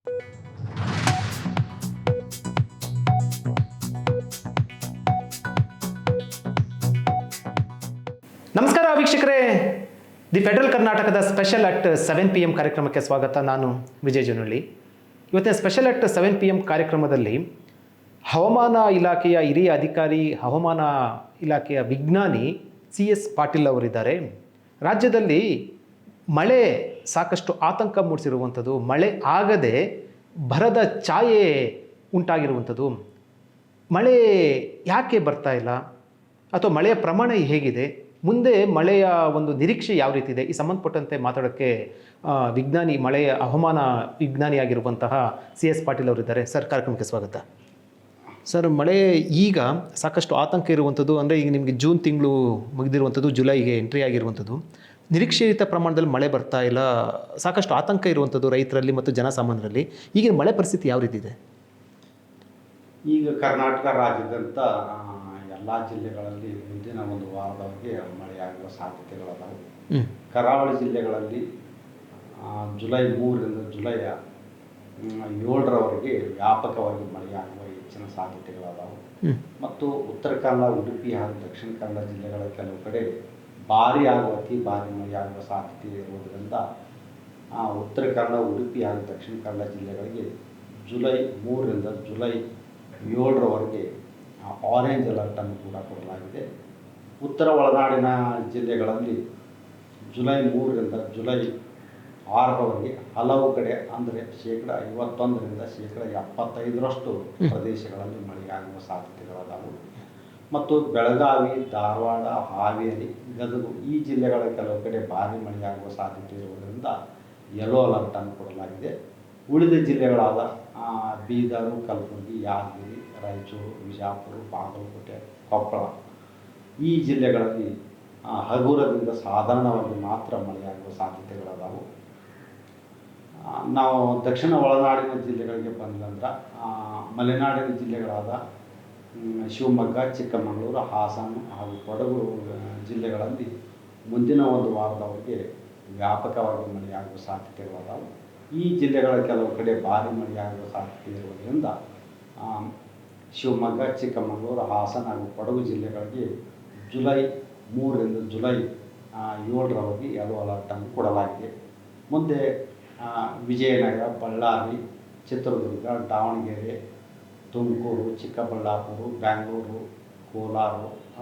ನಮಸ್ಕಾರ ವೀಕ್ಷಕರೇ, the federal ಕರ್ನಾಟಕದ ಸ್ಪೆಷಲ್ ಅಟ್ 7 PM ಕಾರ್ಯಕ್ರಮಕ್ಕೆ ಸ್ವಾಗತ. ನಾನು ವಿಜಯ್ ಜನಳ್ಳಿ. ಇವತ್ತಿನ ಸ್ಪೆಷಲ್ ಅಟ್ 7 PM ಕಾರ್ಯಕ್ರಮದಲ್ಲಿ ಹವಾಮಾನ ಇಲಾಖೆಯ ಹಿರಿಯ ಅಧಿಕಾರಿ, ಹವಾಮಾನ ಇಲಾಖೆಯ ವಿಜ್ಞಾನಿ CS ಪಾಟೀಲ್ ಅವರಿದ್ದಾರೆ. ರಾಜ್ಯದಲ್ಲಿ ಮಳೆ ಸಾಕಷ್ಟು ಆತಂಕ ಮೂಡಿಸಿರುವಂಥದ್ದು, ಮಳೆ ಆಗದೆ ಬರದ ಛಾಯೆ ಉಂಟಾಗಿರುವಂಥದ್ದು. ಮಳೆ ಯಾಕೆ ಬರ್ತಾ ಇಲ್ಲ, ಅಥವಾ ಮಳೆಯ ಪ್ರಮಾಣ ಹೇಗಿದೆ, ಮುಂದೆ ಮಳೆಯ ಒಂದು ನಿರೀಕ್ಷೆ ಯಾವ ರೀತಿ ಇದೆ, ಈ ಸಂಬಂಧಪಟ್ಟಂತೆ ಮಾತಾಡೋಕ್ಕೆ ವಿಜ್ಞಾನಿ, ಮಳೆಯ ಹವಾಮಾನ ವಿಜ್ಞಾನಿಯಾಗಿರುವಂತಹ CS ಪಾಟೀಲ್ ಅವರಿದ್ದಾರೆ. ಸರ್, ಕಾರ್ಯಕ್ರಮಕ್ಕೆ ಸ್ವಾಗತ. ಸರ್, ಮಳೆ ಈಗ ಸಾಕಷ್ಟು ಆತಂಕ ಇರುವಂಥದ್ದು, ಅಂದರೆ ಈಗ ನಿಮಗೆ ಜೂನ್ ತಿಂಗಳು ಮುಗಿದಿರುವಂಥದ್ದು, ಜುಲೈಗೆ ಎಂಟ್ರಿ ಆಗಿರುವಂಥದ್ದು. ನಿರೀಕ್ಷಿತ ಪ್ರಮಾಣದಲ್ಲಿ ಮಳೆ ಬರ್ತಾ ಇಲ್ಲ, ಸಾಕಷ್ಟು ಆತಂಕ ಇರುವಂಥದ್ದು ರೈತರಲ್ಲಿ ಮತ್ತು ಜನಸಾಮಾನ್ಯರಲ್ಲಿ. ಈಗಿನ ಮಳೆ ಪರಿಸ್ಥಿತಿ ಯಾವ ರೀತಿ ಇದೆ? ಈಗ ಕರ್ನಾಟಕ ರಾಜ್ಯದಂಥ ಎಲ್ಲ ಜಿಲ್ಲೆಗಳಲ್ಲಿ ಮುಂದಿನ ಒಂದು ವಾರದವರೆಗೆ ಮಳೆಯಾಗುವ ಸಾಧ್ಯತೆಗಳದಾವೆ. ಕರಾವಳಿ ಜಿಲ್ಲೆಗಳಲ್ಲಿ ಜುಲೈ 3ರಿಂದ ಜುಲೈ 7ರವರೆಗೆ ವ್ಯಾಪಕವಾಗಿ ಮಳೆಯಾಗುವ ಹೆಚ್ಚಿನ ಸಾಧ್ಯತೆಗಳದಾವೆ. ಮತ್ತು ಉತ್ತರ ಕನ್ನಡ, ಉಡುಪಿ ಹಾಗೂ ದಕ್ಷಿಣ ಕನ್ನಡ ಜಿಲ್ಲೆಗಳ ಕೆಲವು ಕಡೆ ಭಾರಿ ಹಾಗೂ ಅತಿ ಭಾರಿ ಮಳೆಯಾಗುವ ಸಾಧ್ಯತೆ ಇರುವುದರಿಂದ ಉತ್ತರ ಕನ್ನಡ, ಉಡುಪಿ ಹಾಗೂ ದಕ್ಷಿಣ ಕನ್ನಡ ಜಿಲ್ಲೆಗಳಿಗೆ ಜುಲೈ 3ರಿಂದ ಜುಲೈ 7ರವರೆಗೆ ಆರೆಂಜ್ ಅಲರ್ಟನ್ನು ಕೂಡ ಕೊಡಲಾಗಿದೆ. ಉತ್ತರ ಒಳನಾಡಿನ ಜಿಲ್ಲೆಗಳಲ್ಲಿ ಜುಲೈ 3ರಿಂದ ಜುಲೈ 6ರವರೆಗೆ ಹಲವು ಕಡೆ, ಅಂದರೆ 51%ರಿಂದ 75% ಪ್ರದೇಶಗಳಲ್ಲಿ ಮಳೆಯಾಗುವ ಸಾಧ್ಯತೆಗಳದಾವು. ಮತ್ತು ಬೆಳಗಾವಿ, ಧಾರವಾಡ, ಹಾವೇರಿ, ಗದಗ ಈ ಜಿಲ್ಲೆಗಳ ಕೆಲವು ಕಡೆ ಭಾರಿ ಮಳೆಯಾಗುವ ಸಾಧ್ಯತೆ ಇರುವುದರಿಂದ ಯೆಲ್ಲೋ ಅಲರ್ಟನ್ನು ಕೊಡಲಾಗಿದೆ. ಉಳಿದ ಜಿಲ್ಲೆಗಳಾದ ಬೀದರ್, ಕಲಬುರಗಿ, ಯಾದಗಿರಿ, ರಾಯಚೂರು, ವಿಜಯಪುರ, ಬಾಗಲಕೋಟೆ, ಕೊಪ್ಪಳ ಈ ಜಿಲ್ಲೆಗಳಲ್ಲಿ ಹಗುರದಿಂದ ಸಾಧಾರಣವಾಗಿ ಮಾತ್ರ ಮಳೆಯಾಗುವ ಸಾಧ್ಯತೆಗಳದಾವು. ನಾವು ದಕ್ಷಿಣ ಒಳನಾಡಿನ ಜಿಲ್ಲೆಗಳಿಗೆ ಬಂದಂದ್ರೆ ಮಲೆನಾಡಿನ ಜಿಲ್ಲೆಗಳಾದ ಶಿವಮೊಗ್ಗ, ಚಿಕ್ಕಮಗಳೂರು, ಹಾಸನ ಹಾಗೂ ಕೊಡಗು ಜಿಲ್ಲೆಗಳಲ್ಲಿ ಮುಂದಿನ ಒಂದು ವಾರದವರೆಗೆ ವ್ಯಾಪಕವಾಗಿ ಮಳೆಯಾಗುವ ಸಾಧ್ಯತೆಗಳದಾವು. ಈ ಜಿಲ್ಲೆಗಳ ಕೆಲವು ಕಡೆ ಭಾರಿ ಮಳೆಯಾಗುವ ಸಾಧ್ಯತೆ ಇರುವುದರಿಂದ ಶಿವಮೊಗ್ಗ, ಚಿಕ್ಕಮಗಳೂರು, ಹಾಸನ ಹಾಗೂ ಕೊಡಗು ಜಿಲ್ಲೆಗಳಿಗೆ ಜುಲೈ 3ರಿಂದ ಜುಲೈ 7ರವರೆಗೆ ಯೆಲ್ಲೋ ಅಲರ್ಟನ್ನು ಕೊಡಲಾಗಿದೆ. ಮುಂದೆ ವಿಜಯನಗರ, ಬಳ್ಳಾರಿ, ಚಿತ್ರದುರ್ಗ, ದಾವಣಗೆರೆ, ತುಮಕೂರು, ಚಿಕ್ಕಬಳ್ಳಾಪುರ, ಬೆಂಗಳೂರು, ಕೋಲಾರ,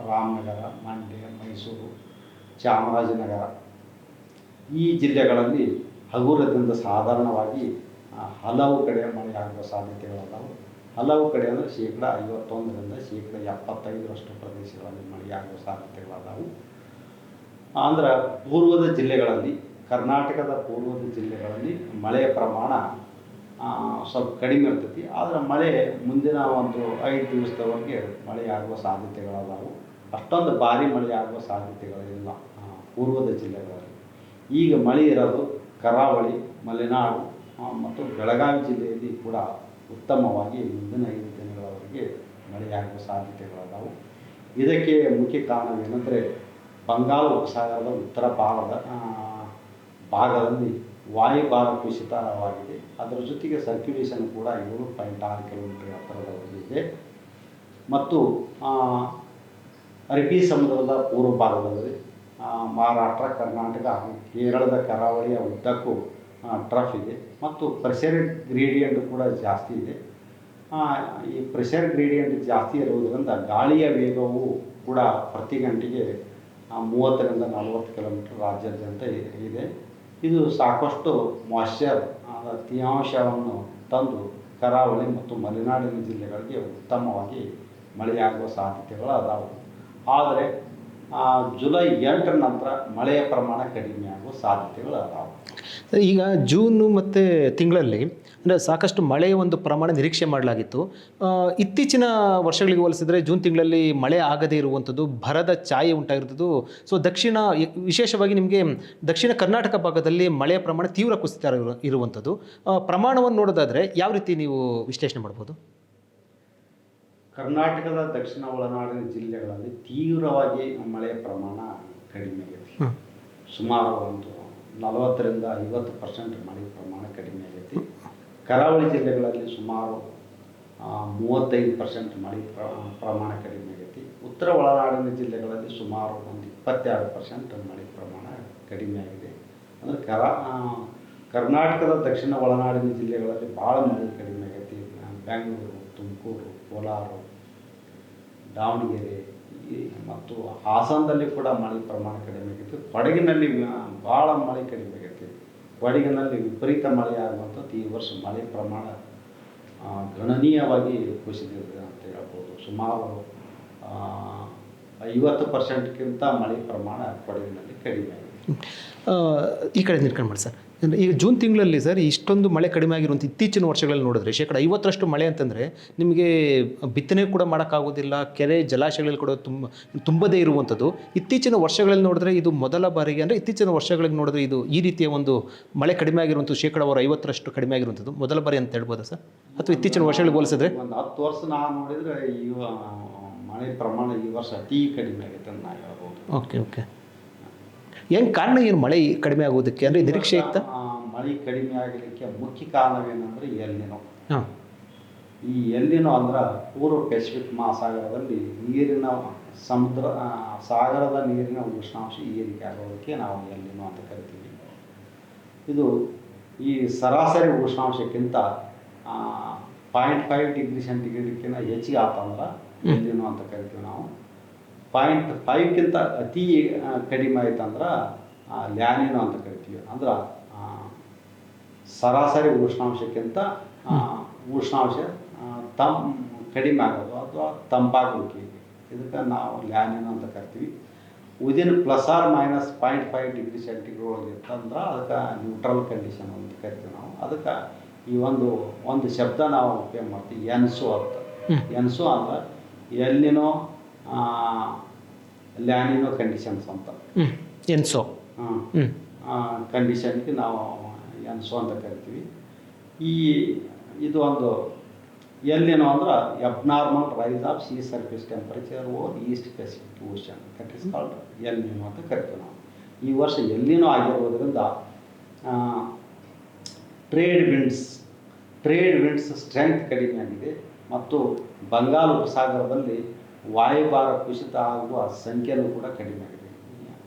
ರಾಮನಗರ, ಮಂಡ್ಯ, ಮೈಸೂರು, ಚಾಮರಾಜನಗರ ಈ ಜಿಲ್ಲೆಗಳಲ್ಲಿ ಹಗುರದಿಂದ ಸಾಧಾರಣವಾಗಿ ಹಲವು ಕಡೆ ಮಳೆಯಾಗುವ ಸಾಧ್ಯತೆಗಳದಾವು. ಹಲವು ಕಡೆ ಅಂದರೆ 51%ರಿಂದ 75% ಪ್ರದೇಶಗಳಲ್ಲಿ ಮಳೆಯಾಗುವ ಸಾಧ್ಯತೆಗಳದಾವು. ಅಂದ್ರೆ ಪೂರ್ವದ ಜಿಲ್ಲೆಗಳಲ್ಲಿ, ಕರ್ನಾಟಕದ ಪೂರ್ವದ ಜಿಲ್ಲೆಗಳಲ್ಲಿ ಮಳೆಯ ಪ್ರಮಾಣ ಸ್ವಲ್ಪ ಕಡಿಮೆ ಇರ್ತೈತಿ. ಆದರೆ ಮಳೆ ಮುಂದಿನ ಒಂದು 5 ದಿವಸದವರೆಗೆ ಮಳೆಯಾಗುವ ಸಾಧ್ಯತೆಗಳದಾವು. ಅಷ್ಟೊಂದು ಭಾರಿ ಮಳೆಯಾಗುವ ಸಾಧ್ಯತೆಗಳಿಲ್ಲ ಪೂರ್ವದ ಜಿಲ್ಲೆಗಳಲ್ಲಿ. ಈಗ ಮಳೆ ಇರೋದು ಕರಾವಳಿ, ಮಲೆನಾಡು ಮತ್ತು ಬೆಳಗಾವಿ ಜಿಲ್ಲೆಯಲ್ಲಿ ಕೂಡ ಉತ್ತಮವಾಗಿ ಮುಂದಿನ 5 ದಿನಗಳವರೆಗೆ ಮಳೆಯಾಗುವ ಸಾಧ್ಯತೆಗಳದಾವು. ಇದಕ್ಕೆ ಮುಖ್ಯ ಕಾರಣವೇನೆಂದರೆ ಬಂಗಾಳ ಉಪಸಾಗರದ ಉತ್ತರ ಭಾಗದಲ್ಲಿ ವಾಯುಭಾರ ಕುಸಿತವಾಗಿದೆ. ಅದರ ಜೊತೆಗೆ ಸರ್ಕ್ಯುಲೇಷನ್ ಕೂಡ 7.6 ಕಿಲೋಮೀಟರ್ ಎತ್ತರದವರೆಗೆ ಇದೆ. ಮತ್ತು ಅರಬ್ಬಿ ಸಮುದ್ರದ ಪೂರ್ವ ಭಾಗದಲ್ಲಿ ಮಹಾರಾಷ್ಟ್ರ, ಕರ್ನಾಟಕ ಹಾಗೂ ಕೇರಳದ ಕರಾವಳಿಯ ಉದ್ದಕ್ಕೂ ಟ್ರಫ್ ಇದೆ. ಮತ್ತು ಪ್ರೆಷರ್ ಗ್ರೇಡಿಯಂಟ್ ಕೂಡ ಜಾಸ್ತಿ ಇದೆ. ಈ ಪ್ರೆಷರ್ ಗ್ರೇಡಿಯಂಟ್ ಜಾಸ್ತಿ ಇರುವುದರಿಂದ ಗಾಳಿಯ ವೇಗವು ಕೂಡ ಪ್ರತಿ ಗಂಟೆಗೆ 30ರಿಂದ 40 ಕಿಲೋಮೀಟರ್ ರಾಜ್ಯಾದ್ಯಂತ ಇದೆ. ಇದು ಸಾಕಷ್ಟು ಮಾಯ್ಶ್ಚರ್, ತೇವಾಂಶವನ್ನು ತಂದು ಕರಾವಳಿ ಮತ್ತು ಮಲೆನಾಡಿನ ಜಿಲ್ಲೆಗಳಿಗೆ ಉತ್ತಮವಾಗಿ ಮಳೆಯಾಗುವ ಸಾಧ್ಯತೆಗಳು ಅದಾವು. ಆದರೆ ಜುಲೈ 8ರ ನಂತರ ಮಳೆಯ ಪ್ರಮಾಣ ಕಡಿಮೆ ಆಗುವ ಸಾಧ್ಯತೆಗಳು ಅದಾವೆ. ಈಗ ಜೂನು ಮತ್ತು ತಿಂಗಳಲ್ಲಿ ಅಂದರೆ ಸಾಕಷ್ಟು ಮಳೆಯ ಒಂದು ಪ್ರಮಾಣ ನಿರೀಕ್ಷೆ ಮಾಡಲಾಗಿತ್ತು. ಇತ್ತೀಚಿನ ವರ್ಷಗಳಿಗೆ ಹೋಲಿಸಿದರೆ ಜೂನ್ ತಿಂಗಳಲ್ಲಿ ಮಳೆ ಆಗದೇ ಇರುವಂಥದ್ದು, ಬರದ ಛಾಯೆ ಉಂಟಾಗಿರುತ್ತದೆ. ಸೊ ವಿಶೇಷವಾಗಿ ನಿಮಗೆ ದಕ್ಷಿಣ ಕರ್ನಾಟಕ ಭಾಗದಲ್ಲಿ ಮಳೆಯ ಪ್ರಮಾಣ ತೀವ್ರ ಕುಸಿತ ಇರುವಂಥದ್ದು. ಪ್ರಮಾಣವನ್ನು ನೋಡೋದಾದರೆ ಯಾವ ರೀತಿ ನೀವು ವಿಶ್ಲೇಷಣೆ ಮಾಡ್ಬೋದು? ಕರ್ನಾಟಕದ ದಕ್ಷಿಣ ಒಳನಾಡಿನ ಜಿಲ್ಲೆಗಳಲ್ಲಿ ತೀವ್ರವಾಗಿ ಮಳೆಯ ಪ್ರಮಾಣ ಕಡಿಮೆ ಆಗೈತಿ. ಸುಮಾರು ಒಂದು 40ರಿಂದ 50% ಮಳೆ ಪ್ರಮಾಣ ಕಡಿಮೆ ಆಗೈತಿ. ಕರಾವಳಿ ಜಿಲ್ಲೆಗಳಲ್ಲಿ ಸುಮಾರು 35% ಮಳೆ ಪ್ರಮಾಣ ಕಡಿಮೆ ಆಗೈತಿ. ಉತ್ತರ ಒಳನಾಡಿನ ಜಿಲ್ಲೆಗಳಲ್ಲಿ ಸುಮಾರು ಒಂದು 22% ಮಳೆ ಪ್ರಮಾಣ ಕಡಿಮೆ ಆಗಿದೆ. ಅಂದರೆ ಕರ್ನಾಟಕದ ದಕ್ಷಿಣ ಒಳನಾಡಿನ ಜಿಲ್ಲೆಗಳಲ್ಲಿ ಭಾಳ ಮಳೆ ಕಡಿಮೆ ಆಗೈತಿ. ಬೆಂಗಳೂರು, ತುಮಕೂರು, ಕೋಲಾರ, ದಾವಣಗೆರೆ ಮತ್ತು ಹಾಸನದಲ್ಲಿ ಕೂಡ ಮಳೆ ಪ್ರಮಾಣ ಕಡಿಮೆ ಆಗೈತಿ. ಕೊಡಗಿನಲ್ಲಿ ಭಾಳ ಮಳೆ ಕಡಿಮೆ ಆಗೈತಿ. ಕೊಡಗಿನಲ್ಲಿ ವಿಪರೀತ ಮಳೆ ಆಗುವಂಥದ್ದು ಈ ವರ್ಷ ಮಳೆ ಪ್ರಮಾಣ ಗಣನೀಯವಾಗಿ ಕುಸಿದಿದೆ ಅಂತ ಹೇಳ್ಬೋದು. ಸುಮಾರು 50%ಕ್ಕಿಂತ ಮಳೆ ಪ್ರಮಾಣ ಕೊಡಗಿನಲ್ಲಿ ಕಡಿಮೆ ಆಗಿದೆ. ಈ ಕಡೆ ನಿಂತ್ಕೊಂಡು ಮಾಡಿ ಸರ್. ಈಗ ಜೂನ್ ತಿಂಗಳಲ್ಲಿ ಸರ್ ಇಷ್ಟೊಂದು ಮಳೆ ಕಡಿಮೆ ಆಗಿರುವಂಥ ಇತ್ತೀಚಿನ ವರ್ಷಗಳಲ್ಲಿ ನೋಡಿದ್ರೆ 50% ಮಳೆ ಅಂತಂದರೆ ನಿಮಗೆ ಬಿತ್ತನೆ ಕೂಡ ಮಾಡೋಕ್ಕಾಗೋದಿಲ್ಲ. ಕೆರೆ ಜಲಾಶಯಗಳಲ್ಲಿ ಕೂಡ ತುಂಬದೇ ಇರುವಂಥದ್ದು. ಇತ್ತೀಚಿನ ವರ್ಷಗಳಲ್ಲಿ ನೋಡಿದ್ರೆ ಇದು ಮೊದಲ ಬಾರಿಗೆ, ಅಂದರೆ ಇತ್ತೀಚಿನ ವರ್ಷಗಳಿಗೆ ನೋಡಿದ್ರೆ ಇದು ಈ ರೀತಿಯ ಒಂದು ಮಳೆ ಕಡಿಮೆ ಆಗಿರುವಂಥದ್ದು 50% ಕಡಿಮೆ ಆಗಿರುವಂಥದ್ದು ಮೊದಲ ಬಾರಿ ಅಂತ ಹೇಳ್ಬೋದಾ ಸರ್? ಅಥವಾ ಇತ್ತೀಚಿನ ವರ್ಷಗಳಿಗೆ ಹೋಲಿಸಿದ್ರೆ ಒಂದು 10 ವರ್ಷ ನಾವು ನೋಡಿದರೆ ಈ ಮಳೆ ಪ್ರಮಾಣ ಈ ವರ್ಷ ಅತಿ ಕಡಿಮೆ ಆಗೈತೆ ಅಂತ ನಾವು ಹೇಳ್ಬೋದು. ಓಕೆ. ಏನು ಕಾರಣ, ಏನು ಮಳೆ ಕಡಿಮೆ ಆಗೋದಕ್ಕೆ? ಅಂದರೆ ನಿರೀಕ್ಷೆ ಇತ್ತಾ? ಮಳೆ ಕಡಿಮೆ ಆಗಲಿಕ್ಕೆ ಮುಖ್ಯ ಕಾರಣವೇನೆಂದರೆ ಎಲ್ನಿನೋ. ಹಾಂ, ಈ ಎಲ್ನಿನೋ ಅಂದ್ರೆ ಪೂರ್ವ ಪೆಸಿಫಿಕ್ ಮಹಾಸಾಗರದಲ್ಲಿ ಸಾಗರದ ನೀರಿನ ಉಷ್ಣಾಂಶ ಏರಿಕೆ ಆಗೋದಕ್ಕೆ ನಾವು ಎಲ್ನಿನೋ ಅಂತ ಕರಿತೀವಿ. ಇದು ಈ ಸರಾಸರಿ ಉಷ್ಣಾಂಶಕ್ಕಿಂತ 0.5 ಡಿಗ್ರಿ ಸೆಂಟಿಗ್ರೇಡ್ಕಿಂತ ಹೆಚ್ಚಿಗೆ ಆತಂದ್ರೆ ಎಲ್ನಿನೋ ಅಂತ ಕರಿತೀವಿ ನಾವು. 0.5ಕ್ಕಿಂತ ಅತಿ ಕಡಿಮೆ ಆಯ್ತಂದ್ರೆ ಲ್ಯಾನಿನೋ ಅಂತ ಕರಿತೀವಿ. ಅಂದ್ರೆ ಸರಾಸರಿ ಉಷ್ಣಾಂಶಕ್ಕಿಂತ ಉಷ್ಣಾಂಶ ಕಡಿಮೆ ಆಗೋದು ಅಥವಾ ತಂಪಾಗೋಕೆ, ಇದಕ್ಕೆ ನಾವು ಲ್ಯಾನಿನೋ ಅಂತ ಕರಿತೀವಿ. ವಿದಿನ್ ±0.5 ಡಿಗ್ರಿ ಸೆಂಟಿಗ್ರೇಡ್ ಒಳಗಿತ್ತಂದ್ರೆ ಅದಕ್ಕೆ ನ್ಯೂಟ್ರಲ್ ಕಂಡೀಷನ್ ಅಂತ ಕರಿತೀವಿ ನಾವು. ಅದಕ್ಕೆ ಈ ಒಂದು ಶಬ್ದ ನಾವು ಉಪಯೋಗ ಮಾಡ್ತೀವಿ, ಎನ್ಸೋ ಅಂತ. ಎನ್ಸೋ ಅಂದ್ರೆ ಎಲ್ನಿನೋ ಲ್ಯಾನಿನೋ ಕಂಡೀಷನ್ಸ್ ಅಂತ. ಎನ್ಸೋ ಕಂಡೀಷನ್ಗೆ ನಾವು ಎನ್ಸೋ ಅಂತ ಕರಿತೀವಿ. ಇದು ಒಂದು ಎಲ್ನಿನೋ ಅಂದ್ರೆ abnormal rise of sea surface temperature over east Pacific Ocean, that is called El Nino ಅಂತ ಕರಿತೀವಿ ನಾವು. ಈ ವರ್ಷ ಎಲ್ನಿನೋ ಆಗಿರೋದ್ರಿಂದ ಟ್ರೇಡ್ ವಿಂಡ್ಸ್ ಸ್ಟ್ರೆಂತ್ ಕಡಿಮೆ ಆಗಿದೆ ಮತ್ತು ಬಂಗಾಳ ಉಪಸಾಗರದಲ್ಲಿ ವಾಯುಭಾರ ಕುಸಿತ ಆಗುವ ಸಂಖ್ಯೆಯೂ ಕೂಡ ಕಡಿಮೆ ಆಗಿದೆ.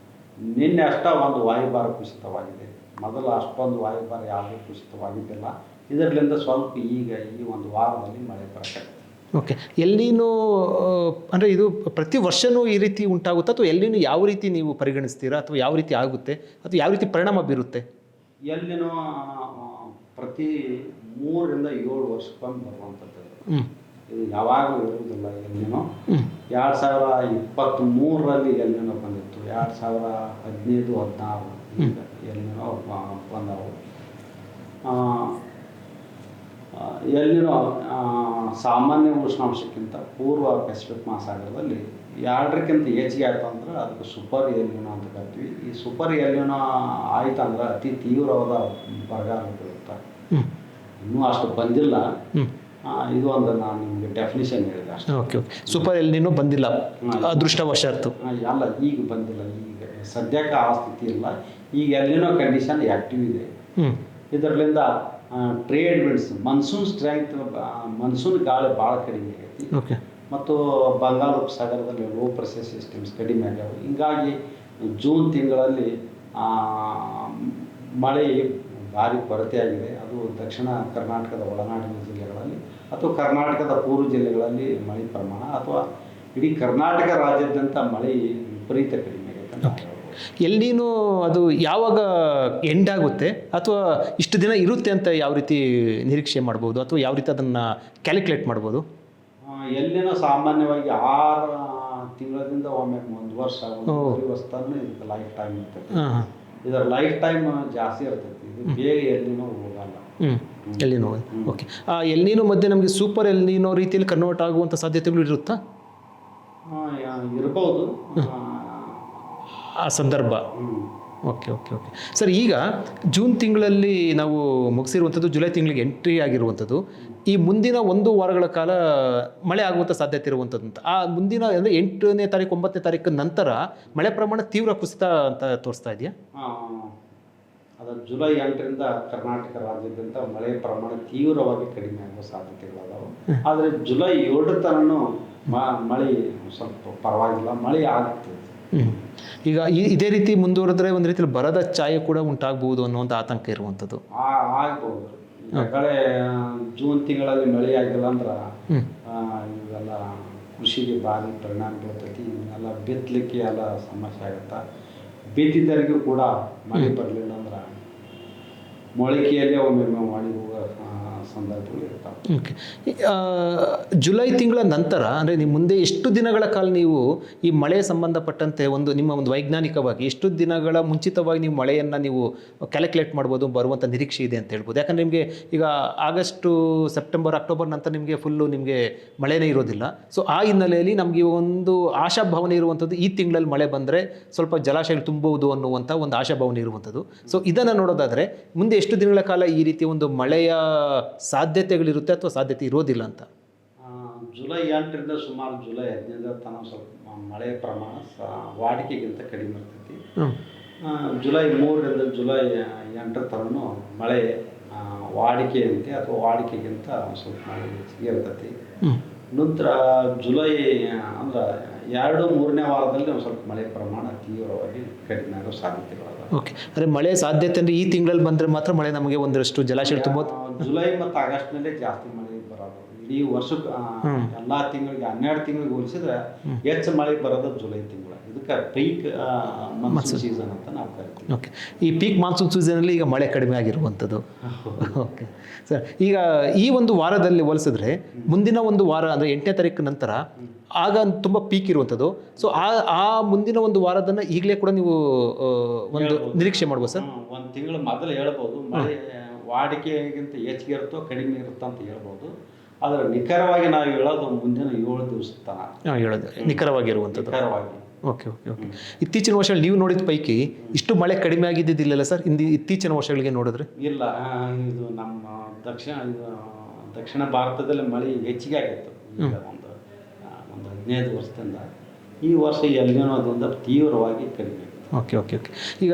ನಿನ್ನೆ ಒಂದು ವಾಯುಭಾರ ಕುಸಿತವಾಗಿದೆ. ಮೊದಲು ಅಷ್ಟೊಂದು ವಾಯುಭಾರ ಯಾವುದೇ ಕುಸಿತವಾಗಿದ್ದಿಲ್ಲ. ಇದರಿಂದ ಸ್ವಲ್ಪ ಈಗ ಈ ಒಂದು ವಾರದಲ್ಲಿ ಮಳೆ ಬರಕ್ಕೆ. ಓಕೆ. ಎಲ್ನಿನೋ ಅಂದರೆ ಇದು ಪ್ರತಿ ವರ್ಷವೂ ಈ ರೀತಿ ಉಂಟಾಗುತ್ತಾ, ಅಥವಾ ಎಲ್ನಿನೋ ಯಾವ ರೀತಿ ನೀವು ಪರಿಗಣಿಸ್ತೀರಾ, ಅಥವಾ ಯಾವ ರೀತಿ ಆಗುತ್ತೆ, ಅಥವಾ ಯಾವ ರೀತಿ ಪರಿಣಾಮ ಬೀರುತ್ತೆ? ಎಲ್ನಿನೋ ಪ್ರತಿ 3 ರಿಂದ 7 ವರ್ಷಕ್ಕೊಮ್ಮೆ ಬರುವಂಥದ್ದು. ಇದು ಯಾವಾಗಲೂ ಇರುವುದಿಲ್ಲ. ಎಲ್ನಿನೋ 2023ರಲ್ಲಿ ಎಲ್ನಿನೋ ಬಂದಿತ್ತು. 2015-16 ಎಲ್ನಿನೋ ಬಂದವು. ಎಲ್ನಿನೋ ಸಾಮಾನ್ಯ ಉಷ್ಣಾಂಶಕ್ಕಿಂತ ಪೂರ್ವ ಪೆಸಿಫಿಕ್ ಮಹಾಸಾಗರದಲ್ಲಿ 2ಕ್ಕಿಂತ ಹೆಚ್ಚಿಗೆ ಆಯ್ತು ಅಂದ್ರೆ ಅದಕ್ಕೆ ಸೂಪರ್ ಎಲ್ನಿನೋ ಅಂತ ಕರಿತೀವಿ. ಈ ಸೂಪರ್ ಎಲ್ನಿನೋ ಆಯ್ತು ಅಂದ್ರೆ ಅತಿ ತೀವ್ರವಾದ ಬರಗಾಲ ಬೀಳುತ್ತೆ. ಇನ್ನೂ ಅಷ್ಟು ಬಂದಿಲ್ಲ. ಇದು ಒಂದು ನಾನು ನಿಮಗೆ ಡೆಫಿನಿಷನ್ ಹೇಳಿದೆ ಅಷ್ಟೇ. ಓಕೆ. ಸೂಪರ್ ಎಲ್ನಿನೋ ಬಂದಿಲ್ಲ, ಅದೃಷ್ಟವಶಾತ್ತು. ಅಲ್ಲ, ಈಗ ಬಂದಿಲ್ಲ. ಈಗ ಸದ್ಯಕ್ಕೆ ಆ ಸ್ಥಿತಿ ಇಲ್ಲ. ಈಗ ಎಲ್ನಿನೋ ಕಂಡೀಷನ್ ಆ್ಯಕ್ಟಿವ್ ಇದೆ. ಇದರಿಂದ ಟ್ರೇಡ್ ವಿಂಡ್ಸ್, ಮನ್ಸೂನ್ ಗಾಳಿ ಭಾಳ ಕಡಿಮೆ ಆಗೈತಿ. ಓಕೆ. ಮತ್ತು ಬಂಗಾಳ ಉಪಸಾಗರದಲ್ಲಿ ಲೋ ಪ್ರೆಷರ್ ಸಿಸ್ಟಮ್ಸ್ ಕಡಿಮೆ ಆಗ್ಯಾವ. ಹೀಗಾಗಿ ಜೂನ್ ತಿಂಗಳಲ್ಲಿ ಮಳೆ ಭಾರಿ ಕೊರತೆಯಾಗಿದೆ. ಅದು ದಕ್ಷಿಣ ಕರ್ನಾಟಕದ ಒಳನಾಡಿನ ಜಿಲ್ಲೆಗಳಲ್ಲಿ ಅಥವಾ ಕರ್ನಾಟಕದ ಪೂರ್ವ ಜಿಲ್ಲೆಗಳಲ್ಲಿ ಮಳೆ ಪ್ರಮಾಣ ಅಥವಾ ಇಡೀ ಕರ್ನಾಟಕ ರಾಜ್ಯಾದ್ಯಂತ ಮಳೆ ವಿಪರೀತ ಕಡಿಮೆ ಆಗೈತೆ. ಎಲ್ನಿನೋ ಅದು ಯಾವಾಗ ಎಂಡ್ ಆಗುತ್ತೆ, ಅಥವಾ ಇಷ್ಟು ದಿನ ಇರುತ್ತೆ ಅಂತ ಯಾವ ರೀತಿ ನಿರೀಕ್ಷೆ ಮಾಡ್ಬೋದು, ಅಥವಾ ಯಾವ ರೀತಿ ಅದನ್ನು ಕ್ಯಾಲ್ಕುಲೇಟ್ ಮಾಡ್ಬೋದು? ಎಲ್ನಿನೋ ಸಾಮಾನ್ಯವಾಗಿ 6 ತಿಂಗಳಿಂದ ಒಮ್ಮೆ 1 ವರ್ಷ 1 ವರ್ಷ ತನಕ ಇದಕ್ಕೆ ಲೈಫ್ ಟೈಮ್ ಇರ್ತೈತೆ. ಇದರ ಲೈಫ್ ಟೈಮ್ ಜಾಸ್ತಿ ಇರ್ತೈತಿ. ಇದು ಬೇಗ ಎಲ್ನಿನೋ ಹೋಗಲ್ಲ. ಎಲ್ನಿನೋ. ಓಕೆ. ಆ ಎಲ್ನಿನೋ ಮಧ್ಯೆ ನಮಗೆ ಸೂಪರ್ ಎಲ್ನಿನೋ ರೀತಿಯಲ್ಲಿ ಕನ್ವರ್ಟ್ ಆಗುವಂಥ ಸಾಧ್ಯತೆಗಳು ಇರುತ್ತಾ? ಇರ್ಬೋದು ಆ ಸಂದರ್ಭ. ಓಕೆ. ಸರ್, ಈಗ ಜೂನ್ ತಿಂಗಳಲ್ಲಿ ನಾವು ಮುಗಿಸಿರುವಂಥದ್ದು, ಜುಲೈ ತಿಂಗಳಿಗೆ ಎಂಟ್ರಿ ಆಗಿರುವಂಥದ್ದು. ಈ ಮುಂದಿನ 1 ವಾರಗಳ ಕಾಲ ಮಳೆ ಆಗುವಂಥ ಸಾಧ್ಯತೆ ಇರುವಂಥದ್ದು ಅಂತ. ಆ ಮುಂದಿನ ಅಂದರೆ 8ನೇ ತಾರೀಕು 9ನೇ ತಾರೀಕು ನಂತರ ಮಳೆ ಪ್ರಮಾಣ ತೀವ್ರ ಕುಸಿತ ಅಂತ ತೋರಿಸ್ತಾ ಇದೆಯಾ? ಅದು ಜುಲೈ 8ರಿಂದ ಕರ್ನಾಟಕ ರಾಜ್ಯಾದ್ಯಂತ ಮಳೆ ಪ್ರಮಾಣ ತೀವ್ರವಾಗಿ ಕಡಿಮೆ ಆಗುವ ಸಾಧ್ಯತೆಗಳದಾವೆ. ಆದರೆ ಜುಲೈ 7 ತನೂ ಮಳೆ ಸ್ವಲ್ಪ ಪರವಾಗಿಲ್ಲ, ಮಳೆ ಆಗ್ತದೆ. ಈಗ ಇದೇ ರೀತಿ ಮುಂದುವರೆದ್ರೆ ಒಂದು ರೀತಿಯಲ್ಲಿ ಬರದ ಛಾಯೆ ಕೂಡ ಉಂಟಾಗಬಹುದು ಅನ್ನುವಂಥ ಆತಂಕ ಇರುವಂಥದ್ದು. ಆಗ್ಬೋದು. ಈಗಾಗಲೇ ಜೂನ್ ತಿಂಗಳಲ್ಲಿ ಮಳೆ ಆಗಿಲ್ಲ ಅಂದ್ರೆ ಇವೆಲ್ಲ ಕೃಷಿಗೆ ಭಾರಿ ಪರಿಣಾಮ ಬೀಳ್ತೈತಿ. ಇವನ್ನೆಲ್ಲ ಬಿತ್ತಲಿಕ್ಕೆ ಎಲ್ಲ ಸಮಸ್ಯೆ ಆಗುತ್ತೆ. ಬಿತ್ತಿದವರಿಗೂ ಕೂಡ ಮಳೆ ಬರಲಿಲ್ಲ ಅಂದ್ರೆ ಮೊಳಕೆಯಲ್ಲೇ ಒಮ್ಮೆ ಮಾಡಿ ಹೋಗೋ ಸಂದರ್ಭಗಳು ಇರ್ತಾವೆ. ಓಕೆ. ಜುಲೈ ತಿಂಗಳ ನಂತರ ಅಂದರೆ ನೀವು ಮುಂದೆ ಎಷ್ಟು ದಿನಗಳ ಕಾಲ ನೀವು ಈ ಮಳೆ ಸಂಬಂಧಪಟ್ಟಂತೆ ನಿಮ್ಮ ಒಂದು ವೈಜ್ಞಾನಿಕವಾಗಿ ಎಷ್ಟು ದಿನಗಳ ಮುಂಚಿತವಾಗಿ ನೀವು ಮಳೆಯನ್ನು ನೀವು ಕ್ಯಾಲ್ಕುಲೇಟ್ ಮಾಡ್ಬೋದು, ಬರುವಂಥ ನಿರೀಕ್ಷೆ ಇದೆ ಅಂತ ಹೇಳ್ಬೋದು? ಯಾಕಂದರೆ ನಿಮಗೆ ಈಗ ಆಗಸ್ಟು, ಸೆಪ್ಟೆಂಬರ್, ಅಕ್ಟೋಬರ್ ನಂತರ ನಿಮಗೆ ಫುಲ್ಲು ನಿಮಗೆ ಮಳೆನೇ ಇರೋದಿಲ್ಲ. ಸೊ ಆ ಹಿನ್ನೆಲೆಯಲ್ಲಿ ನಮಗೆ ಒಂದು ಆಶಾಭಾವನೆ ಇರುವಂಥದ್ದು ಈ ತಿಂಗಳಲ್ಲಿ ಮಳೆ ಬಂದರೆ ಸ್ವಲ್ಪ ಜಲಾಶಯಗಳು ತುಂಬಬಹುದು ಅನ್ನುವಂಥ ಒಂದು ಆಶಾಭಾವನೆ ಇರುವಂಥದ್ದು. ಸೊ ಇದನ್ನು ನೋಡೋದಾದರೆ ಮುಂದೆ ಎಷ್ಟು ದಿನಗಳ ಕಾಲ ಈ ರೀತಿ ಒಂದು ಮಳೆಯ ಸಾಧ್ಯತೆಗಳಿರುತ್ತೆ ಅಥವಾ ಸಾಧ್ಯತೆ ಇರೋದಿಲ್ಲ ಅಂತ? ಜುಲೈ 8ರಿಂದ ಸುಮಾರು ಜುಲೈ 15 ತನಕ ಸ್ವಲ್ಪ ಮಳೆಯ ಪ್ರಮಾಣ ವಾಡಿಕೆಗಿಂತ ಕಡಿಮೆ ಇರ್ತೈತಿ. ಜುಲೈ 3ರಿಂದ ಜುಲೈ 8 ತನೂ ಮಳೆ ವಾಡಿಕೆಯಂತೆ ಅಥವಾ ವಾಡಿಕೆಗಿಂತ ಸ್ವಲ್ಪ ಮಳೆ ಹೆಚ್ಚಿಗೆ ಇರ್ತೈತಿ. ನಂತರ ಜುಲೈ ಅಂದ್ರೆ 2-3ನೇ ವಾರದಲ್ಲಿ ಒಂದು ಸ್ವಲ್ಪ ಮಳೆ ಪ್ರಮಾಣ ತೀವ್ರವಾಗಿ ಕಡಿಮೆ ಆಗೋ ಸಾಧ್ಯತೆಗಳದ. ಓಕೆ. ಅಂದರೆ ಮಳೆ ಸಾಧ್ಯತೆ ಅಂದರೆ ಈ ತಿಂಗಳಲ್ಲಿ ಬಂದರೆ ಮಾತ್ರ ಮಳೆ ನಮಗೆ ಒಂದಷ್ಟು ಜಲಾಶಯ ತುಂಬ ಜುಲೈ ಮತ್ತು ಆಗಸ್ಟ್ನಲ್ಲೇ ಜಾಸ್ತಿ ಮಳೆ ಬರೋದು. ಇಡೀ ವರ್ಷಕ್ಕೆ ಎಲ್ಲ ತಿಂಗಳಿಗೆ 12 ತಿಂಗಳಿಗೆ ಹೋಲಿಸಿದ್ರೆ ಹೆಚ್ಚು ಮಳೆ ಬರೋದು ಜುಲೈ ತಿಂಗಳು. ಇದಕ್ಕೆ ಪೀಕ್ ಮಾನ್ಸೂನ್ ಸೀಸನ್ ಅಂತ ನಾವು ಕರಿತೀವಿ. ಓಕೆ. ಈ ಪೀಕ್ ಮಾನ್ಸೂನ್ ಸೀಸನಲ್ಲಿ ಈಗ ಮಳೆ ಕಡಿಮೆ ಆಗಿರುವಂಥದ್ದು. ಓಕೆ ಸರ್, ಈಗ ಈ ಒಂದು ವಾರದಲ್ಲಿ ಹೋಲಿಸಿದ್ರೆ ಮುಂದಿನ ಒಂದು ವಾರ ಅಂದರೆ 8ನೇ ತಾರೀಕು ನಂತರ ಆಗ ತುಂಬ ಪೀಕ್ ಇರುವಂಥದ್ದು. ಸೊ ಆ ಮುಂದಿನ ಒಂದು ವಾರದನ್ನು ಈಗಲೇ ಕೂಡ ನೀವು ಒಂದು ನಿರೀಕ್ಷೆ ಮಾಡ್ಬೋದು ಸರ್? ಒಂದು ತಿಂಗಳು ಮೊದಲು ಹೇಳ್ಬೋದು ಮಳೆ ವಾಡಿಕೆಗಿಂತ ಹೆಚ್ಚಿಗೆ ಇರುತ್ತೋ ಕಡಿಮೆ ಇರುತ್ತೋ ಅಂತ ಹೇಳ್ಬೋದು. ಆದರೆ ನಿಖರವಾಗಿ ನಾವು ಹೇಳೋದು ಮುಂದಿನ 7 ದಿವಸ ತನಕ ಹೇಳೋದು ನಿಖರವಾಗಿರುವಂಥದ್ದು. ನಿಖರವಾಗಿ. ಓಕೆ. ಇತ್ತೀಚಿನ ವರ್ಷಗಳು ನೀವು ನೋಡಿದ ಪೈಕಿ ಇಷ್ಟು ಮಳೆ ಕಡಿಮೆ ಆಗಿದ್ದಿಲ್ಲ ಸರ್ ಇತ್ತೀಚಿನ ವರ್ಷಗಳಿಗೆ ನೋಡಿದ್ರೆ? ಇಲ್ಲ, ಇದು ನಮ್ಮ ದಕ್ಷಿಣ ಭಾರತದಲ್ಲಿ ಮಳೆ ಹೆಚ್ಚಿಗೆ ಆಗಿತ್ತು. ಈಗ ಒಂದು 15 ವರ್ಷದಿಂದ ಈ ವರ್ಷ ಎಲ್ನಿನೋದಿಂದ ತೀವ್ರವಾಗಿ ಕಡಿಮೆ. ಓಕೆ. ಈಗ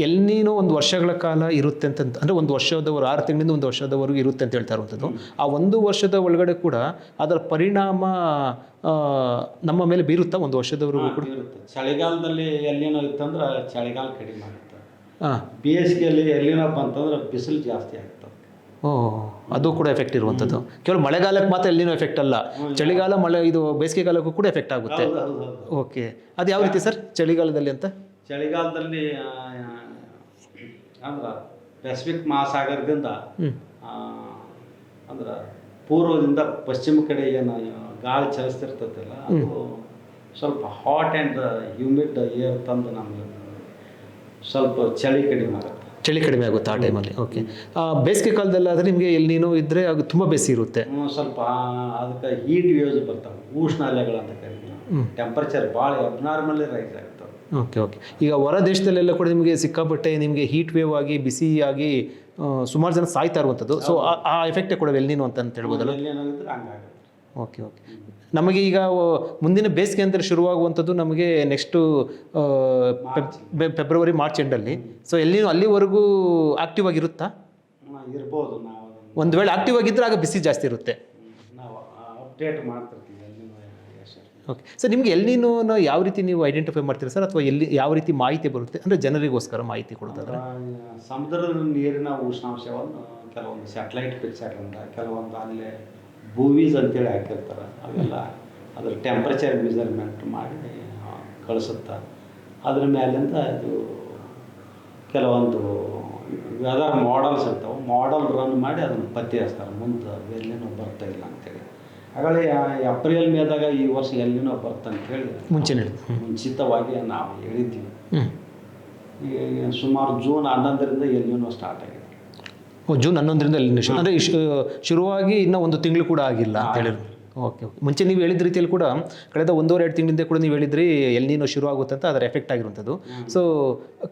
ಎಲ್ನಿನೋ ಒಂದು ವರ್ಷಗಳ ಕಾಲ ಇರುತ್ತೆ ಅಂತ ಅಂದರೆ ಒಂದು ವರ್ಷದವರೆಗೂ 6 ತಿಂಗಳಿಂದ ಒಂದು ವರ್ಷದವರೆಗೂ ಇರುತ್ತೆ ಅಂತ ಹೇಳ್ತಾ ಇರುವಂಥದ್ದು. ಆ ಒಂದು ವರ್ಷದ ಒಳಗಡೆ ಕೂಡ ಅದರ ಪರಿಣಾಮ ನಮ್ಮ ಮೇಲೆ ಬೀರುತ್ತಾ ಒಂದು ವರ್ಷದವರೆಗೂ ಕೂಡ? ಇರುತ್ತೆ. ಚಳಿಗಾಲದಲ್ಲಿ ಎಲ್ಲಿನೋ ಇತ್ತಂದ್ರೆ ಚಳಿಗಾಲ ಕಡಿಮೆ ಆಗುತ್ತೆ. ಬೇಸಿಗೆಯಲ್ಲಿ ಎಲ್ಲಿನೋ ಬಂತಂದ್ರೆ ಬಿಸಿಲು ಜಾಸ್ತಿ ಆಗುತ್ತೆ. ಅದು ಕೂಡ ಎಫೆಕ್ಟ್ ಇರುವಂಥದ್ದು. ಕೇವಲ ಮಳೆಗಾಲಕ್ಕೆ ಮಾತ್ರ ಎಲ್ಲಿನೋ ಎಫೆಕ್ಟ್ ಅಲ್ಲ, ಚಳಿಗಾಲ ಇದು ಬೇಸಿಗೆಗಾಲಕ್ಕೂ ಕೂಡ ಎಫೆಕ್ಟ್ ಆಗುತ್ತೆ. ಓಕೆ. ಅದು ಯಾವ ರೀತಿ ಸರ್ ಚಳಿಗಾಲದಲ್ಲಿ ಅಂತ? ಚಳಿಗಾಲದಲ್ಲಿ ಅಂದ್ರೆ ಪೆಸಿಫಿಕ್ ಮಹಾಸಾಗರದಿಂದ ಅಂದ್ರೆ ಪೂರ್ವದಿಂದ ಪಶ್ಚಿಮ ಕಡೆ ಏನು ಗಾಳಿ ಚಲಿಸ್ತಿರ್ತೈತಲ್ಲ ಅದು ಸ್ವಲ್ಪ ಹಾಟ್ ಆ್ಯಂಡ್ ಹ್ಯೂಮಿಡ್ ಏರ್ ತಂದು ನಮಗೆ ಸ್ವಲ್ಪ ಚಳಿ ಕಡಿಮೆ ಆಗುತ್ತೆ ಆ ಟೈಮಲ್ಲಿ. ಓಕೆ. ಬೇಸಿಗೆ ಕಾಲದಲ್ಲಿ ಆದರೆ ನಿಮಗೆ ಎಲ್ನಿನೋ ಇದ್ದರೆ ಅದು ತುಂಬ ಬೇಸಿಗೆ ಇರುತ್ತೆ. ಸ್ವಲ್ಪ ಅದಕ್ಕೆ ಹೀಟ್ ವೇವ್ಸ್ ಬರ್ತಾವೆ, ಉಷ್ಣಾಲಯಗಳಂತ ಕರಿತೀವಿ. ಟೆಂಪರೇಚರ್ ಭಾಳ ಅಬ್ನಾರ್ಮಲಿ ರೈಸ್ ಆಗ್ತವೆ. ಓಕೆ. ಈಗ ಹೊರ ದೇಶದಲ್ಲೆಲ್ಲ ಕೂಡ ನಿಮಗೆ ಸಿಕ್ಕಾಪಟ್ಟೆ ನಿಮಗೆ ಹೀಟ್ ವೇವ್ ಆಗಿ ಬಿಸಿಯಾಗಿ ಸುಮಾರು ಜನ ಸಾಯ್ತಾ ಇರುವಂಥದ್ದು. ಸೊ ಆ ಎಫೆಕ್ಟೇ ಕೂಡ ಎಲ್ನಿನೋ ಅಂತ ಹೇಳ್ಬೋದಲ್ಲ? ಹಂಗಾಗುತ್ತೆ. ಓಕೆ. ನಮಗೆ ಈಗ ಮುಂದಿನ ಬೇಸಿಗೆ ಅಂದರೆ ಶುರುವಾಗುವಂಥದ್ದು ನಮಗೆ ನೆಕ್ಸ್ಟು ಫೆಬ್ರವರಿ ಮಾರ್ಚ್ ಎಂಡಲ್ಲಿ. ಸೊ ಎಲ್ಲಿನೂ ಅಲ್ಲಿವರೆಗೂ ಆಕ್ಟಿವ್ ಆಗಿರುತ್ತಾ? ಇರ್ಬೋದು. ನಾವು ಒಂದು ವೇಳೆ ಆಕ್ಟಿವ್ ಆಗಿದ್ದರೆ ಆಗ ಬಿಸಿ ಜಾಸ್ತಿ ಇರುತ್ತೆ. ನಾವು ಅಪ್ಡೇಟ್ ಮಾಡ್ತಿರ್ತೀವಿ. ಓಕೆ ಸರ್, ನಿಮಗೆ ಎಲ್ನಿನೋನ ಯಾವ ರೀತಿ ನೀವು ಐಡೆಂಟಿಫೈ ಮಾಡ್ತೀರಾ ಸರ್, ಅಥವಾ ಯಾವ ರೀತಿ ಮಾಹಿತಿ ಬರುತ್ತೆ ಅಂದರೆ ಜನರಿಗೋಸ್ಕರ ಮಾಹಿತಿ ಕೊಡೋದಾದ್ರೆ? ಸಮುದ್ರದ ನೀರಿನ ಉಷ್ಣಾಂಶವನ್ನು ಕೆಲವೊಂದು ಸ್ಯಾಟಲೈಟ್ ಪಿಕ್ಚರ್ಗಳಿಂದ ಕೆಲವೊಂದು ಅಲ್ಲೇ ಭೂವೀಸ್ ಅಂತೇಳಿ ಹಾಕಿರ್ತಾರೆ. ಅವೆಲ್ಲ ಅದ್ರ ಟೆಂಪ್ರೇಚರ್ ಮೆಜರ್ಮೆಂಟ್ ಮಾಡಿ ಕಳಿಸುತ್ತೆ. ಅದ್ರ ಮೇಲಿಂದ ಇದು ಕೆಲವೊಂದು ವೆದರ್ ಮಾಡೆಲ್ಸ್ ಇರ್ತಾವೆ, ಮಾಡೆಲ್ ರನ್ ಮಾಡಿ ಅದನ್ನು ಪತ್ತೆ ಹಚ್ತಾರೆ ಮುಂದೆ ಎಲ್ಲಿನೋ ಬರ್ತಾ ಇಲ್ಲ ಅಂತೇಳಿ. ಹಾಗಾಗಿ ಏಪ್ರಿಲ್ ಮೇದಾಗ ಈ ವರ್ಷ ಎಲ್ಲಿನೋ ಬರ್ತಂತೇಳಿ ಮುಂಚಿತವಾಗಿ ನಾವು ಹೇಳಿದ್ವಿ. ಈಗ ಸುಮಾರು ಜೂನ್ 11ರಿಂದ ಎಲ್ಲಿನೋ ಸ್ಟಾರ್ಟ್ ಆಗಿದೆ. ಜೂನ್ 11ರಿಂದ ಎಲ್ಲಿನೋ ಅಂದರೆ ಶುರುವಾಗಿ ಇನ್ನೂ 1 ತಿಂಗಳು ಕೂಡ ಆಗಿಲ್ಲ ಅಂತ ಹೇಳಿದ್ರು. ಓಕೆ. ಮುಂಚೆ ನೀವು ಹೇಳಿದ ರೀತಿಯಲ್ಲಿ ಕೂಡ ಕಳೆದ 1-2 ತಿಂಗಳಿಂದ ಕೂಡ ನೀವು ಹೇಳಿದ್ರಿ ಎಲ್ನಿನೋ ಶುರು ಆಗುತ್ತೆ ಅಂತ, ಅದರ ಎಫೆಕ್ಟ್ ಆಗಿರುವಂಥದ್ದು. ಸೊ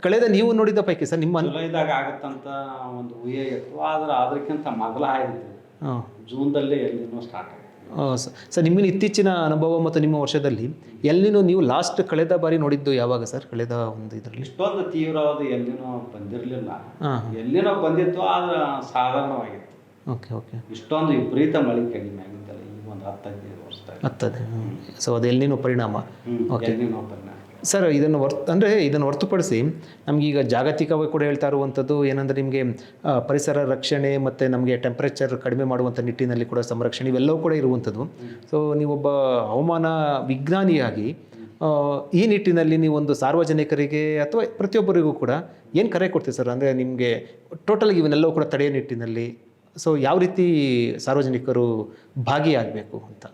ಕಳೆದ ನೀವು ನೋಡಿದ ಪೈಕಿ ಸರ್ ನಿಮ್ಮ ಜುಲೈದಾಗ ಆಗುತ್ತಂತ ಒಂದು ಊಹೆ ಇತ್ತು, ಆದರೆ ಅದಕ್ಕಿಂತ ಮೊದಲ ಆಯಿತು. ಜೂನ್ದಲ್ಲೇ ಎಲ್ಲಿನೋ ಸ್ಟಾರ್ಟ್ ಆಗಿದೆ. ಸರ್ ನಿಮ್ಮ ಇತ್ತೀಚಿನ ಅನುಭವ ಮತ್ತು ನಿಮ್ಮ ವರ್ಷದಲ್ಲಿ ಎಲ್ಲಿನೂ ನೀವು ಲಾಸ್ಟ್ ಕಳೆದ ಬಾರಿ ನೋಡಿದ್ದು ಯಾವಾಗ ಸರ್, ಕಳೆದ ಒಂದು ಇದರಲ್ಲಿ? ಇಷ್ಟೊಂದು ತೀವ್ರವಾದ ಎಲ್ಲಿನೂ ಬಂದಿರಲಿಲ್ಲ. ಹಾಂ, ಎಲ್ಲಿನೋ ಬಂದಿತ್ತು, ಆದ್ರೆ ಸಾಧಾರಣವಾಗಿತ್ತು. Okay okay. ಇಷ್ಟೊಂದು ವಿಪರೀತ ಮಳೆ ಕಡಿಮೆ ಆಗಿದ್ದಲ್ಲ ಈಗ ಒಂದು 10-15 ವರ್ಷದಾಗ. ಹತ್ತದೆ. ಸೊ ಅದು ಎಲ್ಲಿನೂ ಪರಿಣಾಮ. ಓಕೆ ಎಲ್ಲಿನೋ ಪರಿಣಾಮ ಸರ್. ಇದನ್ನು ಹೊರತುಪಡಿಸಿ ನಮಗೀಗ ಜಾಗತಿಕವಾಗಿ ಕೂಡ ಹೇಳ್ತಾ ಇರುವಂಥದ್ದು ಏನಂದರೆ ನಿಮಗೆ ಪರಿಸರ ರಕ್ಷಣೆ ಮತ್ತು ನಮಗೆ ಟೆಂಪ್ರೇಚರ್ ಕಡಿಮೆ ಮಾಡುವಂಥ ನಿಟ್ಟಿನಲ್ಲಿ ಕೂಡ ಸಂರಕ್ಷಣೆ ಇವೆಲ್ಲವೂ ಕೂಡ ಇರುವಂಥದ್ದು. ಸೊ ನೀವೊಬ್ಬ ಹವಾಮಾನ ವಿಜ್ಞಾನಿಯಾಗಿ ಈ ನಿಟ್ಟಿನಲ್ಲಿ ನೀವೊಂದು ಸಾರ್ವಜನಿಕರಿಗೆ ಅಥವಾ ಪ್ರತಿಯೊಬ್ಬರಿಗೂ ಕೂಡ ಏನು ಕರೆ ಕೊಡ್ತೀವಿ ಸರ್? ಅಂದರೆ ನಿಮಗೆ ಟೋಟಲ್ ಇವನ್ನೆಲ್ಲವೂ ಕೂಡ ತಡೆಯೋ ನಿಟ್ಟಿನಲ್ಲಿ ಸೊ ಯಾವ ರೀತಿ ಸಾರ್ವಜನಿಕರು ಭಾಗಿಯಾಗಬೇಕು ಅಂತ?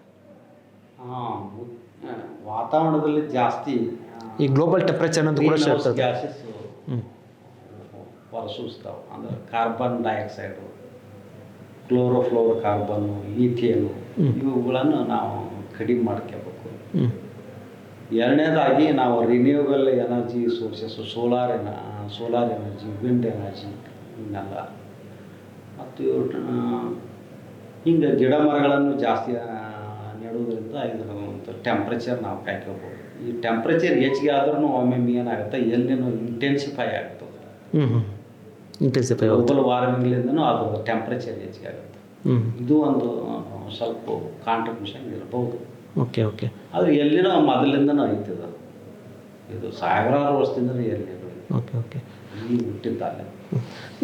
ವಾತಾವರಣದಲ್ಲಿ ಜಾಸ್ತಿ ಈ ಗ್ಲೋಬಲ್ ಟೆಂಪ್ರೇಚರ್ ಅನ್ನೋದು ಕೂಡ ಗ್ಯಾಸಸ್ ಹೊರಸೂಸ್ತಾವೆ. ಅಂದರೆ ಕಾರ್ಬನ್ ಡೈಆಕ್ಸೈಡು, ಕ್ಲೋರೋಫ್ಲೋರೋ ಕಾರ್ಬನ್ನು, ಈಥೇನು ಇವುಗಳನ್ನು ನಾವು ಕಡಿಮೆ ಮಾಡ್ಕೋಬೇಕು. ಎರಡನೇದಾಗಿ ನಾವು renewable energy sources, solar energy, wind energy ಇವನ್ನೆಲ್ಲ ಮತ್ತು ಹಿಂಗೆ ಗಿಡ ಮರಗಳನ್ನು ಜಾಸ್ತಿ ನೆಡುವುದರಿಂದ ಇದರ ಒಂದು ಟೆಂಪ್ರೇಚರ್ ನಾವು ಕಾಯ್ಕೋಬೋದು. ಈ ಟೆಂಪ್ರೇಚರ್ ಹೆಚ್ಚಿಗೆ ಆದ್ರೂ ಒಮ್ಮೊಮ್ಮೆ ಏನಾಗುತ್ತೆ, ಎಲ್ಲಿನೂ ಇಂಟೆನ್ಸಿಫೈ ಆಗ್ತದೆ. ಇಂಟೆನ್ಸಿಫೈ ಗ್ಲೋಬಲ್ ವಾರ್ಮಿಂಗ್ಲಿಂದನೂ ಅದು ಟೆಂಪ್ರೇಚರ್ ಹೆಚ್ಚಿಗೆ ಆಗುತ್ತೆ. ಇದು ಒಂದು ಸ್ವಲ್ಪ ಕಾಂಟ್ರಿಬ್ಯೂಷನ್ ಇರ್ಬೋದು. Okay okay. ಆದರೆ ಎಲ್ಲಿನೋ ಮೊದಲಿಂದನೂ ಐತದ, ಇದು ಸಾವಿರಾರು ವರ್ಷದಿಂದಲೂ ಎಲ್ಲಿ ಓಕೆ ಓಕೆ ಈಗ ಹುಟ್ಟಿದ್ದಲ್ಲ.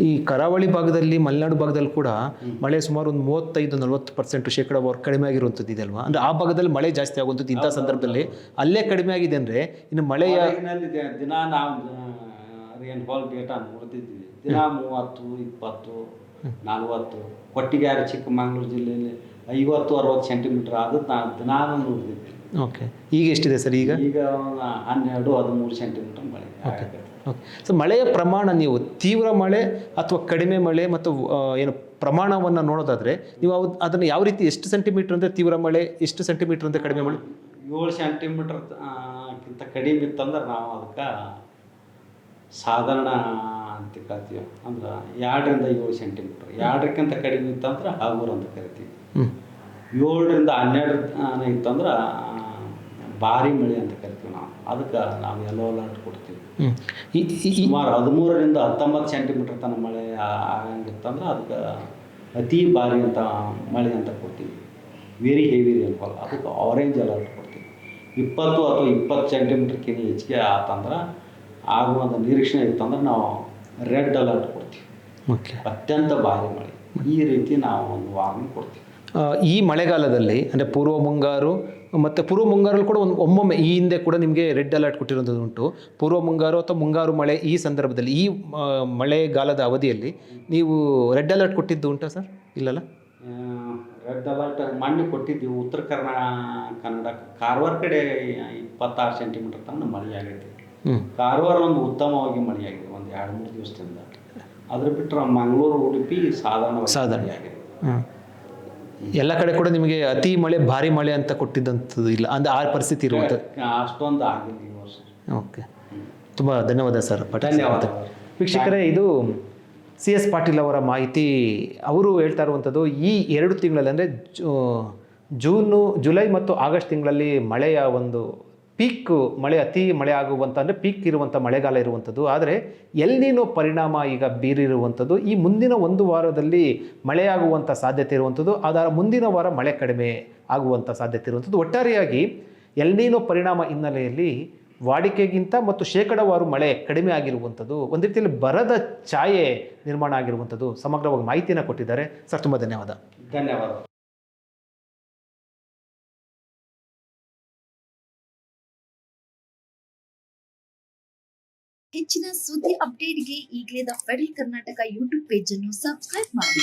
ಈ ಕರಾವಳಿ ಭಾಗದಲ್ಲಿ, ಮಲೆನಾಡು ಭಾಗದಲ್ಲಿ ಕೂಡ ಮಳೆ ಸುಮಾರು ಒಂದು 35-40% ಶೇಕಡಾವಾರು ಕಡಿಮೆ ಆಗಿರುವಂಥದ್ದು ಇದೆ ಅಲ್ವಾ? ಅಂದರೆ ಆ ಭಾಗದಲ್ಲಿ ಮಳೆ ಜಾಸ್ತಿ ಆಗುವಂಥದ್ದು ಇಂಥ ಸಂದರ್ಭದಲ್ಲಿ ಅಲ್ಲೇ ಕಡಿಮೆ ಆಗಿದೆ ಅಂದರೆ ಇನ್ನು ಮಳೆಯ ದಿನ ನಾವು ರೇನ್ಫಾಲ್ ಡೇಟಾ ನೋಡ್ತಿದ್ವಿ. ದಿನ 30, 20, 40 ಕೊಟ್ಟಿಗೆಹಾರ ಚಿಕ್ಕಮಗಳೂರು ಜಿಲ್ಲೆಯಲ್ಲಿ 50-60 ಸೆಂಟಿಮೀಟರ್ ಆದದ್ದು ನಾನು ದಿನಾನು ನೋಡ್ತಿದ್ವಿ. ಓಕೆ. ಈಗ ಎಷ್ಟಿದೆ ಸರ್? ಈಗ 12-13 ಸೆಂಟಿಮೀಟರ್ ಮಳೆ. Okay okay. ಸೊ ಮಳೆಯ ಪ್ರಮಾಣ ನೀವು ತೀವ್ರ ಮಳೆ ಅಥವಾ ಕಡಿಮೆ ಮಳೆ ಮತ್ತು ಏನು ಪ್ರಮಾಣವನ್ನು ನೋಡೋದಾದರೆ ನೀವು ಅದನ್ನು ಯಾವ ರೀತಿ, ಎಷ್ಟು ಸೆಂಟಿಮೀಟ್ರ್ ಅಂದರೆ ತೀವ್ರ ಮಳೆ, ಎಷ್ಟು ಸೆಂಟಿಮೀಟ್ರ್ ಅಂದರೆ ಕಡಿಮೆ ಮಳೆ? 7 ಸೆಂಟಿಮೀಟ್ರ್ ಕಿಂತ ಕಡಿಮೆ ಇತ್ತಂದ್ರೆ ನಾವು ಅದಕ್ಕೆ ಸಾಧಾರಣ ಅಂತ ಕರಿತೀವಿ. ಅಂದ್ರೆ 2-7 ಸೆಂಟಿಮೀಟ್ರ್. 2ಕ್ಕಿಂತ ಕಡಿಮೆ ಇತ್ತಂದ್ರೆ ಹಗುರ ಅಂತ ಕರಿತೀವಿ. 7-12 ಇತ್ತಂದ್ರೆ ಭಾರಿ ಮಳೆ ಅಂತ ಕರಿತೀವಿ ನಾವು. ಅದಕ್ಕೆ ನಾವು ಯೆಲ್ಲೋ ಅಲರ್ಟ್ ಕೊಡ್ತೀವಿ. ಸುಮಾರು 13-19 ಸೆಂಟಿಮೀಟ್ರ್ ತನಕ ಮಳೆ ಆಗಂಗಿತ್ತಂದ್ರೆ ಅದಕ್ಕೆ ಅತಿ ಭಾರಿ ಅಂತ ಮಳೆ ಅಂತ ಕೊಡ್ತೀವಿ. ವೆರಿ ಹೆವಿ ರೇನ್ಫಾಲ್ ಅದಕ್ಕೆ ಆರೆಂಜ್ ಅಲರ್ಟ್ ಕೊಡ್ತೀವಿ. 20 ಅಥವಾ 20 ಸೆಂಟಿಮೀಟ್ರ್ಕಿಂತ ಹೆಚ್ಚಿಗೆ ಆತಂದ್ರೆ ಆಗುವಂಥ ನಿರೀಕ್ಷಣೆ ಇತ್ತಂದ್ರೆ ನಾವು ರೆಡ್ ಅಲರ್ಟ್ ಕೊಡ್ತೀವಿ. ಓಕೆ. ಅತ್ಯಂತ ಭಾರಿ ಮಳೆ ಈ ರೀತಿ ನಾವು ಒಂದು ವಾರ್ನಿಂಗ್ ಕೊಡ್ತೀವಿ. ಈ ಮಳೆಗಾಲದಲ್ಲಿ ಅಂದರೆ ಪೂರ್ವ ಮುಂಗಾರು ಮತ್ತು ಪೂರ್ವ ಮುಂಗಾರಲ್ಲಿ ಕೂಡ ಒಮ್ಮೊಮ್ಮೆ ಈ ಹಿಂದೆ ಕೂಡ ನಿಮಗೆ ರೆಡ್ ಅಲರ್ಟ್ ಕೊಟ್ಟಿರೋದು ಉಂಟು. ಪೂರ್ವ ಮುಂಗಾರು ಅಥವಾ ಮುಂಗಾರು ಮಳೆ ಈ ಸಂದರ್ಭದಲ್ಲಿ, ಈ ಮಳೆಗಾಲದ ಅವಧಿಯಲ್ಲಿ ನೀವು ರೆಡ್ ಅಲರ್ಟ್ ಕೊಟ್ಟಿದ್ದು ಉಂಟಾ ಸರ್? ಇಲ್ಲಲ್ಲ? ರೆಡ್ ಅಲರ್ಟ್ ಮೊನ್ನೆ ಕೊಟ್ಟಿದ್ದೀವಿ. ಉತ್ತರ ಕನ್ನಡ ಕಾರವಾರ ಕಡೆ 26 ಸೆಂಟಿಮೀಟರ್ ತನಕ ಮಳೆ ಆಗೈತೆ. ಕಾರವಾರ ಒಂದು ಉತ್ತಮವಾಗಿ ಮಳೆಯಾಗಿದೆ ಒಂದು 2-3 ದಿವಸದಿಂದ. ಅದ್ರ ಬಿಟ್ಟರೆ ಮಂಗಳೂರು, ಉಡುಪಿ ಸಾಧಾರಣ ಆಗಿದೆ. ಎಲ್ಲ ಕಡೆ ಕೂಡ ನಿಮಗೆ ಅತಿ ಮಳೆ, ಭಾರಿ ಮಳೆ ಅಂತ ಕೊಟ್ಟಿದ್ದಂಥದ್ದು ಇಲ್ಲ, ಅಂದರೆ ಆ ಪರಿಸ್ಥಿತಿ ಇರುವಂಥದ್ದು ಅಷ್ಟೊಂದು ಆಗಿಲ್ಲ ಈ ವರ್ಷ. ಓಕೆ. ತುಂಬ ಧನ್ಯವಾದ ಸರ್. ಧನ್ಯವಾದ ವೀಕ್ಷಕರೇ, ಇದು CS ಪಾಟೀಲ್ ಅವರ ಮಾಹಿತಿ. ಅವರು ಹೇಳ್ತಾ ಇರುವಂಥದ್ದು ಈ 2 ತಿಂಗಳಲ್ಲಿ ಅಂದರೆ ಜುಲೈ ಮತ್ತು ಆಗಸ್ಟ್ ತಿಂಗಳಲ್ಲಿ ಮಳೆಯ ಒಂದು ಪೀಕ್ ಮಳೆ, ಅತಿ ಮಳೆ ಆಗುವಂಥ ಅಂದರೆ ಪೀಕ್ ಇರುವಂಥ ಮಳೆಗಾಲ ಇರುವಂಥದ್ದು. ಆದರೆ ಎಲ್ನಿನೋ ಪರಿಣಾಮ ಈಗ ಬೀರಿರುವಂಥದ್ದು. ಈ ಮುಂದಿನ 1 ವಾರದಲ್ಲಿ ಮಳೆಯಾಗುವಂಥ ಸಾಧ್ಯತೆ ಇರುವಂಥದ್ದು. ಅದರ ಮುಂದಿನ ವಾರ ಮಳೆ ಕಡಿಮೆ ಆಗುವಂಥ ಸಾಧ್ಯತೆ ಇರುವಂಥದ್ದು. ಒಟ್ಟಾರೆಯಾಗಿ ಎಲ್ನಿನೋ ಪರಿಣಾಮ ಹಿನ್ನೆಲೆಯಲ್ಲಿ ವಾಡಿಕೆಗಿಂತ ಮತ್ತು ಶೇಕಡಾವಾರು ಮಳೆ ಕಡಿಮೆ ಆಗಿರುವಂಥದ್ದು, ಒಂದು ರೀತಿಯಲ್ಲಿ ಬರದ ಛಾಯೆ ನಿರ್ಮಾಣ ಆಗಿರುವಂಥದ್ದು ಸಮಗ್ರವಾಗಿ ಮಾಹಿತಿಯನ್ನು ಕೊಟ್ಟಿದ್ದಾರೆ ಸರ್. ತುಂಬ ಧನ್ಯವಾದ. ಧನ್ಯವಾದ. ಹೆಚ್ಚಿನ ಸುದ್ದಿ ಅಪ್ಡೇಟ್ಗೆ ಈಗಲೇ the federal Karnataka YouTube page ಅನ್ನು ಸಬ್ಸ್ಕ್ರೈಬ್ ಮಾಡಿ.